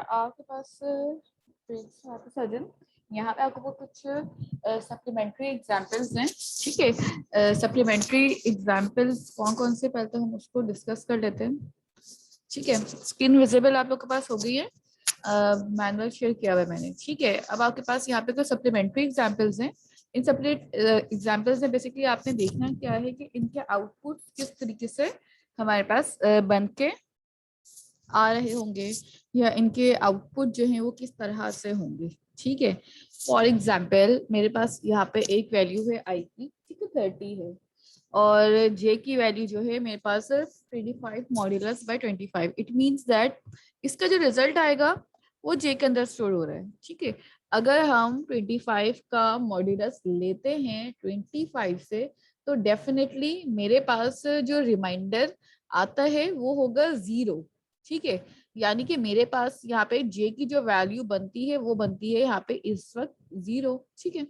आपके पास सजन यहाँ पे आपको कुछ सप्लीमेंट्री एग्जांपल्स हैं, ठीक है। सप्लीमेंट्री एग्जांपल्स कौन कौन से, पहले तो हम उसको डिस्कस कर लेते हैं, ठीक है। स्क्रीन विजिबल आप लोग के पास हो गई है, मैनुअल शेयर किया हुआ है मैंने, ठीक है। अब आपके पास यहाँ पे कुछ सप्लीमेंट्री एग्जांपल्स हैं। इन सप्लीमेंट एग्जांपल्स में बेसिकली आपने देखना क्या है कि इनके आउटपुट किस तरीके से हमारे पास बन के आ रहे होंगे, या इनके आउटपुट जो है वो किस तरह से होंगे, ठीक है। फॉर एग्जाम्पल मेरे पास यहाँ पे एक वैल्यू है आई की, ठीक है, 30 है, और जे की वैल्यू जो है मेरे पास 25 modulus by 25। It means that इसका जो रिजल्ट आएगा वो जे के अंदर स्टोर हो रहा है, ठीक है। अगर हम 25 का मॉड्यूलस लेते हैं 25 से, तो डेफिनेटली मेरे पास जो रिमाइंडर आता है वो होगा 0, ठीक है। यानी कि मेरे पास यहाँ पे जे की जो वैल्यू बनती है वो बनती है यहाँ पे इस वक्त 0, ठीक है।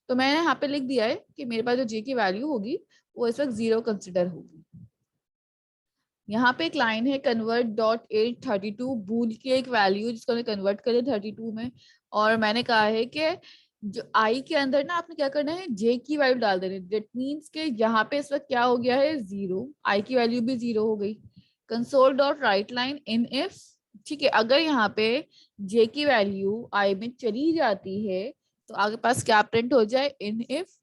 तो मैंने यहाँ पे लिख दिया है कि मेरे पास जो जे की वैल्यू होगी वो इस वक्त 0 कंसिडर होगी। यहाँ पे एक लाइन है कन्वर्ट डॉट 832, बूल की एक वैल्यू जिसको हमने कन्वर्ट करे 32 में, और मैंने कहा है कि जो आई के अंदर ना आपने क्या करना है, जे की वैल्यू डाल देनी। दैट मीन्स के यहाँ पे इस वक्त क्या हो गया है, 0, आई की वैल्यू भी 0 हो गई। Console dot right line in if, ठीक है, अगर यहाँ पे जे की वैल्यू आई में चली जाती है तो आगे पास क्या प्रिंट हो जाए, इन इफ।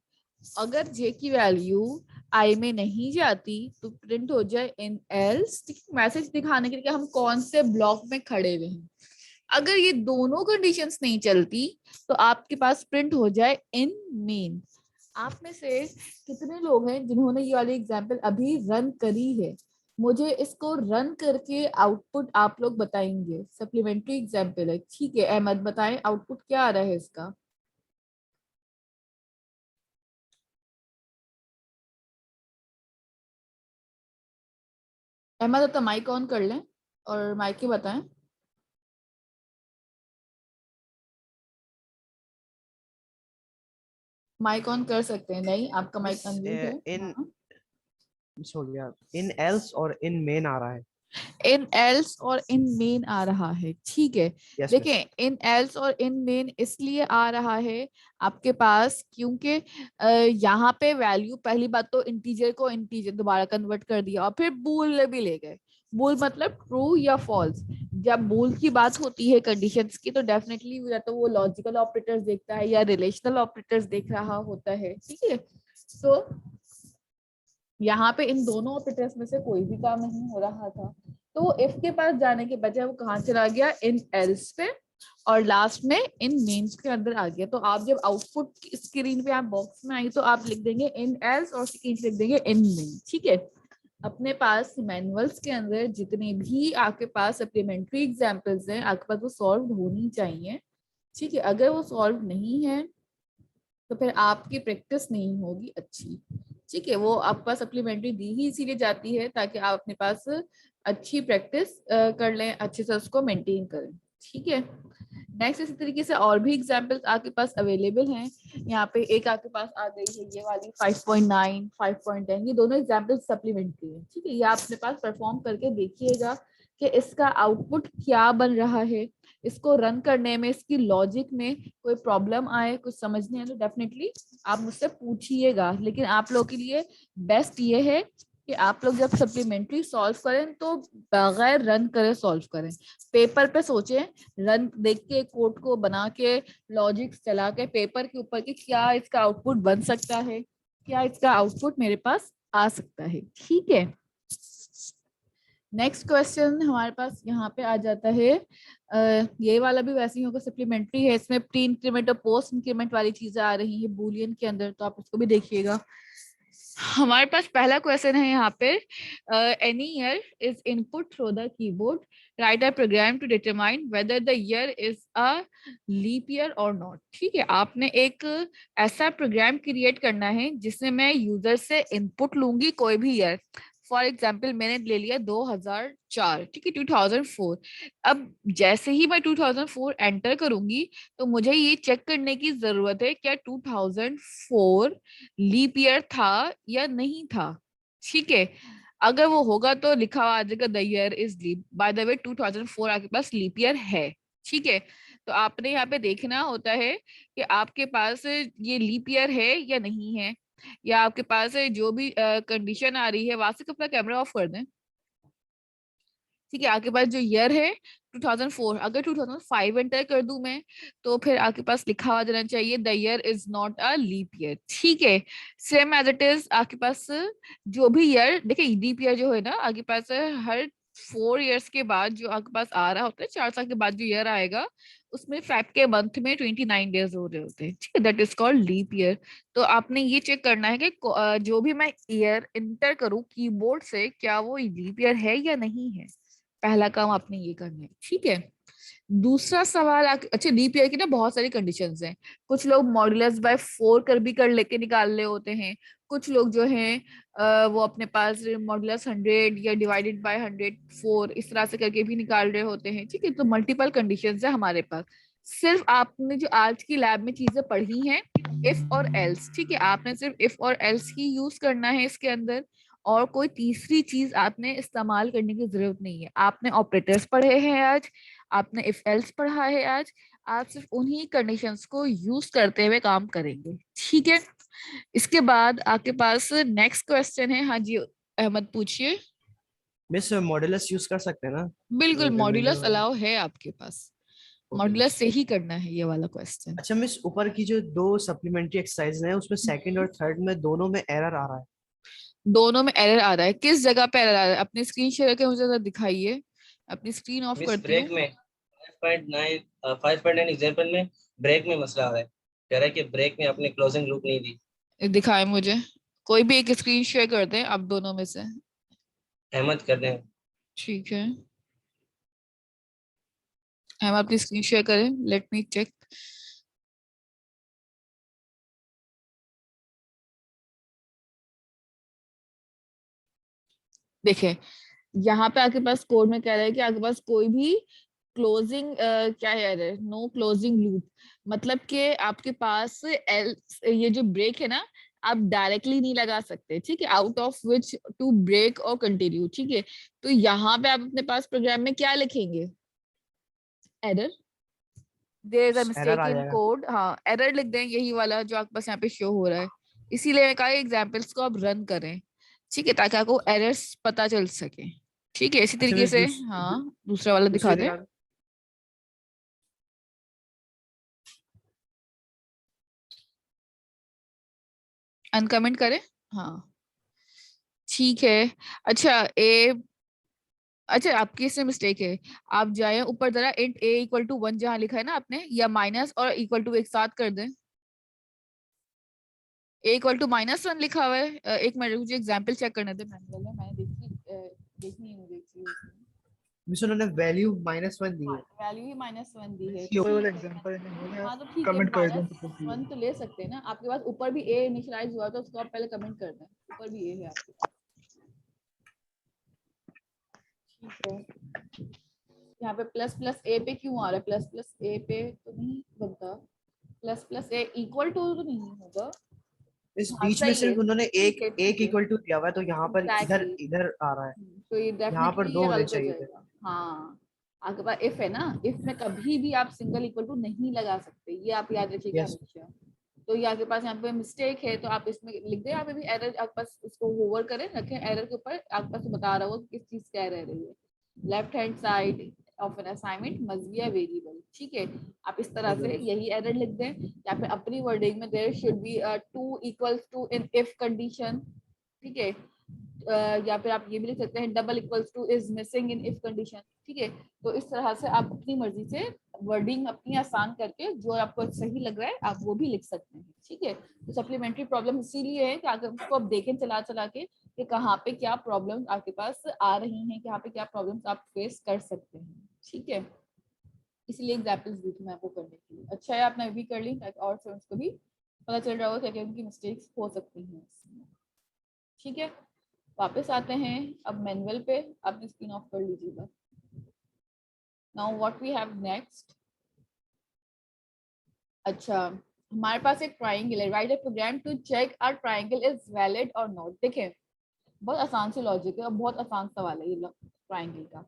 अगर जे की वैल्यू आई में नहीं जाती तो प्रिंट हो जाए इन एल्स। मैसेज दिखाने के लिए कि हम कौन से ब्लॉक में खड़े हुए हैं। अगर ये दोनों कंडीशंस नहीं चलती तो आपके पास प्रिंट हो जाए इन मेन। आप में से कितने लोग हैं जिन्होंने ये वाली एग्जांपल अभी रन करी है? मुझे इसको रन करके आउटपुट आप लोग बताएंगे। सप्लीमेंट्री एग्जांपल है, ठीक है। अहमद बताएं आउटपुट क्या आ रहा है इसका। अहमद तो माइक ऑन कर लें और माइक ही बताएं। माइक ऑन कर सकते हैं, नहीं आपका माइक अनम्यूट है। इन हाँ, मिस हो गया, इन एल्स और इन मेन आ रहा है। इन एल्स और इन मेन आ रहा है, ठीक है। Yes miss. देखें इन एल्स और इन मेन इसलिए आ रहा है आपके पास क्योंकि यहाँ पे वैल्यू, पहली बात तो इंटीजर को इंटीजर दोबारा कन्वर्ट कर दिया और फिर बूल भी ले गए। बूल मतलब ट्रू या फॉल्स। जब बूल की बात होती है कंडीशंस की तो डेफिनेटली या तो वो लॉजिकल ऑपरेटर्स देखता है या रिलेशनल ऑपरेटर्स देख रहा होता है, ठीक है। तो यहाँ पे इन दोनों ऑपरेटर्स में से कोई भी काम नहीं हो रहा था, तो वो इफ के पास जाने के बजाय वो कहाँ चला गया, इन एल्स पे, और लास्ट में इन मेन्स के अंदर आ गया। तो आप जब आउटपुट स्क्रीन पे आप बॉक्स में आई तो आप लिख देंगे इन एल्स और स्क्रीन लिख देंगे इन मेन, ठीक है। अपने पास मैनुअल्स के अंदर जितने भी आपके पास सप्लीमेंट्री एग्जांपल्स हैं आपके पास वो सॉल्व होनी चाहिए, ठीक है। अगर वो सॉल्व नहीं है तो फिर आपकी प्रैक्टिस नहीं होगी अच्छी, ठीक है। वो आपके पास सप्लीमेंट्री दी ही इसीलिए जाती है ताकि आप अपने पास अच्छी प्रैक्टिस कर लें, अच्छे से उसको मेंटेन करें, ठीक है। नेक्स्ट इसी तरीके से और भी एग्जांपल्स आपके पास अवेलेबल हैं। यहाँ पे एक आपके पास आ गई है ये वाली 5.9 5.10, ये दोनों एग्जांपल्स सप्लीमेंट्री है, ठीक है। ये आप अपने पास परफॉर्म करके देखिएगा कि इसका आउटपुट क्या बन रहा है। इसको रन करने में, इसकी लॉजिक में कोई प्रॉब्लम आए, कुछ समझने आए तो डेफिनेटली आप मुझसे पूछिएगा। लेकिन आप लोगों के लिए बेस्ट ये है कि आप लोग जब सप्लीमेंट्री सॉल्व करें तो बगैर रन करे सॉल्व करें। पेपर पे सोचें, रन देख के कोड को बना के लॉजिक चला के पेपर के ऊपर कि क्या इसका आउटपुट बन सकता है, क्या इसका आउटपुट मेरे पास आ सकता है, ठीक है। नेक्स्ट क्वेश्चन हमारे पास यहाँ पे आ जाता है, ये वाला भी वैसे ही होगा, सप्लीमेंट्री है। इसमें प्री इंक्रीमेंट और पोस्ट इंक्रीमेंट वाली चीजें आ रही है बूलियन के अंदर, तो आप उसको भी देखिएगा। हमारे पास पहला क्वेश्चन है यहाँ पे, any year is input through the keyboard, write a program to determine whether the year is a leap year और नॉट, ठीक है। आपने एक ऐसा प्रोग्राम क्रिएट करना है जिसमें मैं यूजर से इनपुट लूंगी कोई भी ईयर। फॉर एग्जाम्पल मैंने ले लिया 2004, ठीक है, 2004। अब जैसे ही मैं 2004 एंटर करूंगी तो मुझे ये चेक करने की जरूरत है क्या 2004 लीप ईयर था या नहीं था, ठीक है। अगर वो होगा तो लिखा हुआ आ जाएगा the year is leap, by the way 2004 आपके पास लीप ईयर है, ठीक है, तो आपने यहाँ पे देखना होता है कि आपके पास ये लीप ईयर है या नहीं है, या आपके पास जो भी कंडीशन आ रही है वहां से अपना कैमरा ऑफ कर दें। ठीक है, आपके पास जो ईयर है 2004, अगर 2005 एंटर कर दूं मैं, तो फिर आपके पास लिखा हुआ देना चाहिए the year is not a leap year. ठीक है, सेम एज इट इज आपके पास जो भी ईयर, देखिए लीप ईयर जो है ना आपके पास हर 4 इयर्स के बाद जो आपके पास आ रहा होता है, 4 साल के बाद जो ईयर आएगा उसमें फेब के मंथ में 29 डेज हो रहे होते हैं। ठीक है, that is called leap year. तो आपने ये चेक करना है कि जो भी मैं ईयर इंटर करूं कीबोर्ड से, क्या वो लीप ईयर है या नहीं है। पहला काम आपने ये करना है। ठीक है, दूसरा सवाल अच्छा लीप ईयर की ना बहुत सारी कंडीशंस हैं। कुछ लोग मॉड्यूलस बाय 4 कर भी कर लेके निकाल रहे होते हैं, कुछ लोग जो हैं वो अपने पास मॉड्यूलस 100 या डिवाइडेड बाय 104 इस तरह से करके भी निकाल रहे होते हैं। ठीक है, तो मल्टीपल कंडीशंस है हमारे पास। सिर्फ आपने जो आज की लैब में चीजें पढ़ी हैं इफ और एल्स, ठीक है, आपने सिर्फ इफ और एल्स ही यूज करना है इसके अंदर, और कोई तीसरी चीज आपने इस्तेमाल करने की जरूरत नहीं है। आपने ऑपरेटर्स पढ़े हैं आज, आपने इफ एल्स पढ़ा है आज, आप सिर्फ उन्हीं कंडीशंस को यूज करते हुए काम करेंगे। ठीक है, इसके बाद आपके पास नेक्स्ट क्वेश्चन है। हाँ जी अहमद पूछिए। मिस मॉड्यूलस यूज कर सकते हैं ना बिल्कुल रिमाइंडर मॉड्यूलस वाला? अलाउ है आपके पास, ओके मॉड्यूलस मिस। से ही करना है ये वाला क्वेश्चन। अच्छा मिस, ऊपर की जो दो सप्लीमेंट्री एक्सरसाइज हैं उसमें सेकंड और थर्ड में दोनों में एरर आ रहा है। दोनों में एरर आ रहा है, किस जगह पे एरर आ रहा है अपनी स्क्रीन शेयर करके मुझे जरा दिखाइए। अपनी स्क्रीन ऑफ मिस करती ब्रेक हूँ। में 5.9 एग्जाम्पल में ब्रेक में मसला आ रहा है। कह रहा है कि ब्रेक में आपने क्लोजिंग लूप नहीं दी। दिखाए मुझे, कोई भी एक स्क्रीन शेयर कर दें आप दोनों में से। अहमद कर दें। ठीक है, हम अपनी स्क्रीन शेयर करें, लेट मी चेक। देखिए यहाँ पे आपके पास कोड में कह रहा है कि आपके पास कोई भी क्लोजिंग क्या है एरर, नो क्लोजिंग लूप, मतलब कि आपके पास ये जो ब्रेक है ना आप डायरेक्टली नहीं लगा सकते। ठीक है, out of which to break और कंटिन्यू। ठीक है, तो यहाँ पे आप अपने पास प्रोग्राम में क्या लिखेंगे, error, there is a error mistake आ इन जाएगा। कोड। हाँ एरर लिख दें, यही वाला जो आपके पास यहाँ पे शो हो रहा है। इसीलिए मैं कहा एग्जाम्पल्स को आप रन करें, ठीक है, ताकि आपको एरर्स पता चल सके। ठीक है, इसी अच्छा तरीके मिस, से हाँ दूसरा वाला दिखा दूसरे दें, दिखा दो। अनकमेंट करें। हाँ ठीक है। अच्छा ए, अच्छा आपकी इसमें मिस्टेक है, आप जाए ऊपर जरा इंट ए इक्वल टू 1 जहाँ लिखा है ना आपने, या माइनस और इक्वल टू एक साथ कर दें। ए इक्वल टू -1 लिखा हुआ है। एक मिनट मुझे एग्जांपल चेक करने दे, मैंने देखनी है मुझे एक चीज उसमें। मिस उन्होंने वैल्यू -1 दी है। वैल्यू ही -1 दी है, ये वाला ठीक है। एग्जांपल हो गया। हाँ तो ठीक है, कमेंट कर दें तो -1 तो ले सकते हैं ना, आपके पास ऊपर भी ए इनिशियलाइज हुआ तो उसको आप पहले कमेंट कर दें, ऊपर भी ए है आपके पास। ठीक है, यहाँ पे प्लस प्लस ए पे क्यों आ रहा है, प्लस प्लस ए पे तो नहीं बनता, plus plus a equal to तो नहीं होगा। इस हाँ बीच में सही है, सिर्फ उन्होंने ठीक एक है एक ठीक है, इक्वल टू दिया हुआ है, तो यहाँ पर इधर एग्जैक्टली। इधर आ रहा है। तो ये यहाँ पर डेफिनेटली दो ये होने गलत हो चाहिए थे। जाएगा। हाँ आपके पास इफ है ना, इफ में कभी भी आप सिंगल इक्वल टू नहीं लगा सकते, ये आप याद रखिएगा यस। हमेशा। तो ये आपके पास यहाँ पे मिस्टेक है, तो आप इसमें लिख दें, आप भी एरर आपके पास इसको होवर करें रखें, एरर के ऊपर आपके पास बता रहा होगा किस चीज का एरर है। Left hand side of an assignment must be a variable. ठीक है, आप इस तरह ओके से मिस। यही एरर लिख दें, या फिर अपनी वर्डिंग में there should be two equals to in if condition. ठीक है, या फिर आप ये भी लिख सकते हैं double equals two is missing in if condition. ठीक है, तो इस तरह से आप अपनी मर्जी से वर्डिंग अपनी आसान करके जो आपको सही लग रहा है आप वो भी लिख सकते हैं। ठीक है, तो सप्लीमेंट्री प्रॉब्लम इसीलिए है कि अगर उसको आप देखें चला चला के कि कहाँ पे क्या प्रॉब्लम्स आपके पास आ रही हैं, कहाँ पे क्या प्रॉब्लम्स आप फेस कर सकते हैं। ठीक है, इसलिए एग्जाम्पल्स दी थी मैं आपको करने के लिए। अच्छा है आपने भी कर ली ताकि और स्टूडेंट्स को भी पता चल रहा होगा क्या उनकी मिस्टेक्स हो सकती हैं इसमें। ठीक है, वापस आते हैं अब मैनुअल पे, अपनी स्क्रीन ऑफ कर लीजिएगा। Now what we have next. अच्छा हमारे पास एक ट्राइंगल है, write a program to check our triangle is valid और नॉट। देखें बहुत आसान सी लॉजिक है और बहुत आसान सवाल है ये ट्राइंगल का।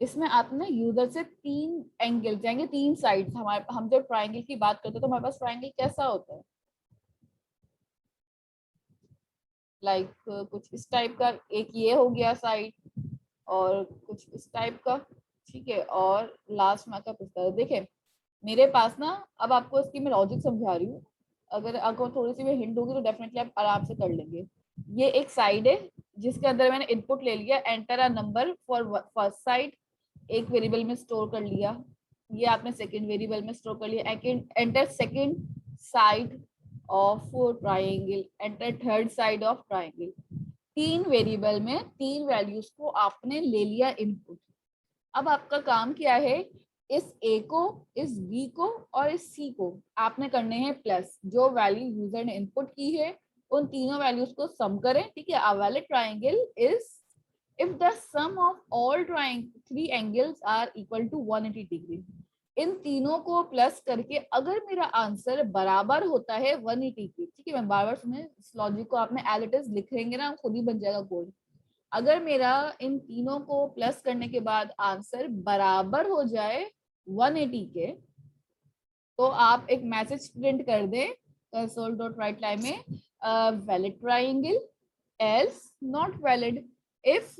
इसमें आपने यूजर से 3 एंगल जाएंगे, 3 साइड्स। हमारे हम जब ट्राइंगल की बात करते हैं तो हमारे पास ट्राइंगल कैसा होता है, लाइक कुछ इस टाइप का, एक ये हो गया साइड और कुछ इस टाइप का, ठीक है। और लास्ट में क्या पूछता है, देखिए मेरे पास ना, अब आपको इसकी मैं लॉजिक समझा रही हूँ, अगर आपको थोड़ी सी भी हिंट होगी तो डेफिनेटली आप आराम से कर लेंगे। ये एक साइड है जिसके अंदर मैंने इनपुट ले लिया, enter a number for first side, एक वेरिएबल में स्टोर कर लिया। ये आपने सेकंड वेरिएबल में स्टोर कर लिया, enter second side of triangle, enter third side of triangle. 3 variable में 3 वैल्यूज को आपने ले लिया इनपुट। अब आपका काम क्या है, इस ए को, इस बी को और इस सी को आपने करने हैं प्लस। जो वैल्यू यूजर ने इनपुट की है उन तीनों वैल्यूज को सम करें, ठीक है। A valid triangle is if the sum of all three angles are equal to 180 degree। इन तीनों को प्लस करके अगर मेरा आंसर बराबर होता है 180 के, ठीक है। मैं बार बार सुने, इस लॉजिक को आपने एज इट इज लिखेंगे ना, खुद ही बन जाएगा कोड। अगर मेरा इन तीनों को प्लस करने के बाद आंसर बराबर हो जाए 180 के, तो आप एक मैसेज प्रिंट कर दें console.writeline में valid triangle, else not valid. If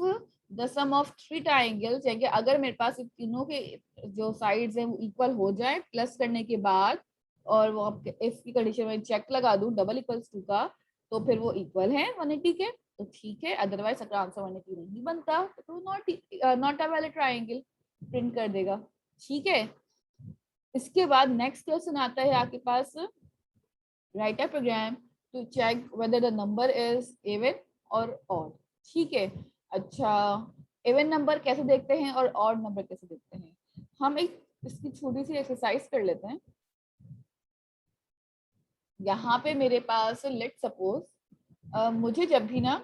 the sum of 3 triangles, यानी अगर मेरे पास इन तीनों के जो साइड्स हैं वो इक्वल हो जाए प्लस करने के बाद, और वो इफ की कंडीशन में चेक लगा दूं डबल इक्वल्स 2 का, तो फिर वो इक्वल है 180 के, तो ठीक है। अदरवाइज अगर आंसर 180 नहीं बनता तो not a valid triangle print कर देगा, ठीक है। इसके बाद नेक्स्ट क्वेश्चन आता है आपके पास, write a program to check whether the number is even और ऑड, ठीक है। अच्छा, इवन नंबर कैसे देखते हैं और ऑड नंबर कैसे देखते हैं, हम एक इसकी छोटी सी एक्सरसाइज कर लेते हैं। यहाँ पे मेरे पास लेट सपोज मुझे जब भी ना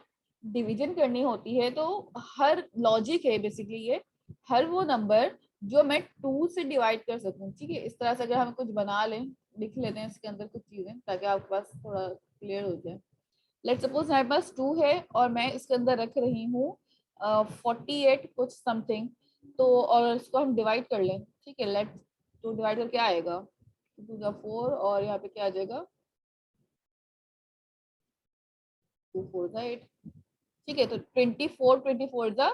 डिवीजन करनी होती है, तो हर लॉजिक है बेसिकली ये, हर वो नंबर जो मैं 2 से डिवाइड कर सकूं, ठीक है। इस तरह से अगर हम कुछ बना लें, लिख लेते हैं इसके अंदर कुछ चीजें ताकि आपके पास थोड़ा क्लियर हो जाए। लेट सपोज हमारे पास 2 है और मैं इसके अंदर रख रही हूँ 48 कुछ समथिंग, तो और इसको हम डिवाइड कर लें, ठीक है। लेट 2 डिवाइड करके आएगा 2 का 4 और यहाँ पे क्या आ जाएगा 2 4 8, ठीक है। तो 24 जा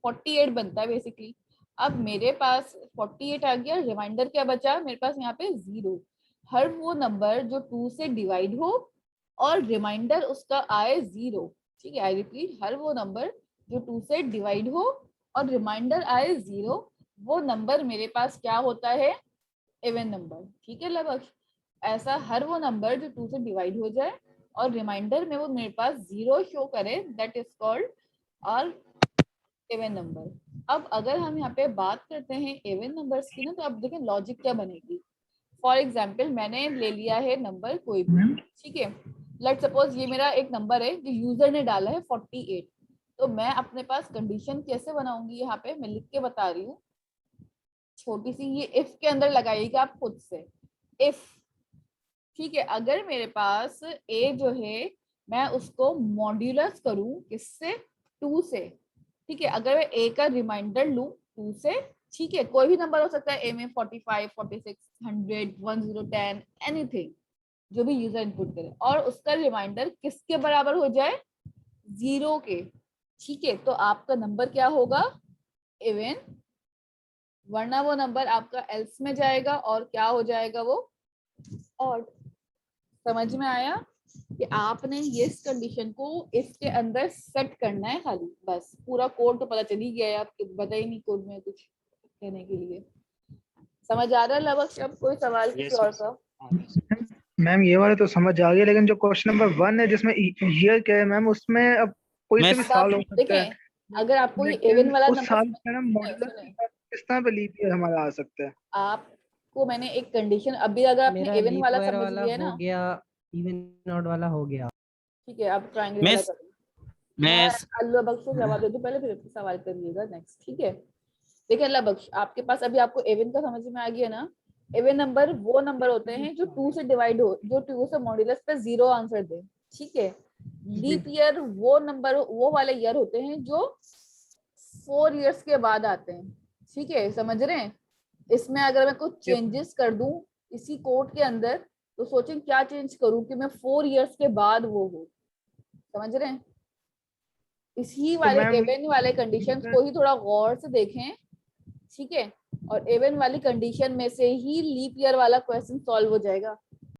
48 बनता है बेसिकली। अब मेरे पास 48 आ गया, रिमाइंडर क्या बचा मेरे पास यहाँ पे 0। हर वो नंबर जो 2 से डिवाइड हो और रिमाइंडर उसका आए 0, ठीक है। आई रिपीट, हर वो नंबर जो 2 से डिवाइड हो और रिमाइंडर आए 0, वो नंबर मेरे पास क्या होता है, इवन नंबर, ठीक है। लगभग ऐसा हर वो नंबर जो 2 से डिवाइड हो जाए और रिमाइंडर में वो मेरे पास 0 शो करे, दैट इज कॉल्ड और इवन नंबर। अब अगर हम यहाँ पे बात करते हैं इवन नंबर्स की ना, तो अब देखें लॉजिक क्या बनेगी। फॉर एग्जाम्पल मैंने ले लिया है नंबर कोई भी, ठीक है। लेट सपोज ये मेरा एक नंबर है जो यूजर ने डाला है 48, तो मैं अपने पास कंडीशन कैसे बनाऊंगी, यहाँ पे मैं लिख के बता रही हूँ, छोटी सी ये इफ के अंदर लगाइएगा आप खुद से। इफ, ठीक है, अगर मेरे पास ए जो है मैं उसको मॉड्यूलस करूं किससे, 2 से, ठीक है। अगर मैं ए का रिमाइंडर लूं 2 से, ठीक है, कोई भी नंबर हो सकता है ए में 45 46 100 10 10 एनीथिंग, जो भी यूजर इनपुट करे, और उसका रिमाइंडर किसके बराबर हो जाए, 0 के, ठीक है। तो आपका नंबर क्या होगा, इवन, वरना वो नंबर आपका एल्स में जाएगा और क्या हो जाएगा वो ऑड। समझ में आया कि आपने ये इस कंडीशन को इसके अंदर सेट करना है खाली, बस पूरा कोड तो पता चल ही गया है, आपके बता ही नहीं कोड में कुछ कहने के लिए। समझ आ रहा है लगभग सब, कोई सवाल किसी और का? मैम ये वाला तो समझ आ गया, लेकिन जो क्वेश्चन नंबर 1 है जिसमें ईयर क्या है मैम, उसमें अब कोई से भी साल हो सकता है, देखें अगर आपको ये लेकिन इवन वाला उस नंबर, साल में ना मॉडुलस के साथ किस तरह पे लीप ईयर हमारा आ सकता है। आपको मैंने एक कंडीशन, अभी अगर आपने मेरा इवन लीप वाला ईयर समझ वाला लिया हो ना, गया, इवन ऑड वाला हो गया। ठीक है, आप ट्रायंगल वाला करो। मैं अल्लाह बख्श को जवाब दे दूं पहले, फिर सवाल करिएगा नेक्स्ट, ठीक है। देखिए अल्लाह बख्श, आपके पास अभी आपको इवन का समझ में आ गया ना। इवन नंबर वो नंबर होते हैं जो 2 से डिवाइड हो, जो 2 से मॉड्यूलस पे 0 आंसर दे, ठीक है। लीप ईयर वो नंबर, वो वाले ईयर होते हैं जो 4 इयर्स के बाद आते हैं, ठीक है, समझ रहे हैं? इसमें अगर मैं कुछ चेंजेस कर दूं इसी कोड के अंदर, तो सोचें क्या चेंज करूं कि मैं 4 इयर्स के बाद वो हो। समझ रहे हैं? इसी वाले मैम एवन वाले कंडीशंस को ही थोड़ा गौर से देखें, ठीक है? और एवन वाली कंडीशन में से ही लीप ईयर वाला क्वेश्चन सॉल्व हो जाएगा।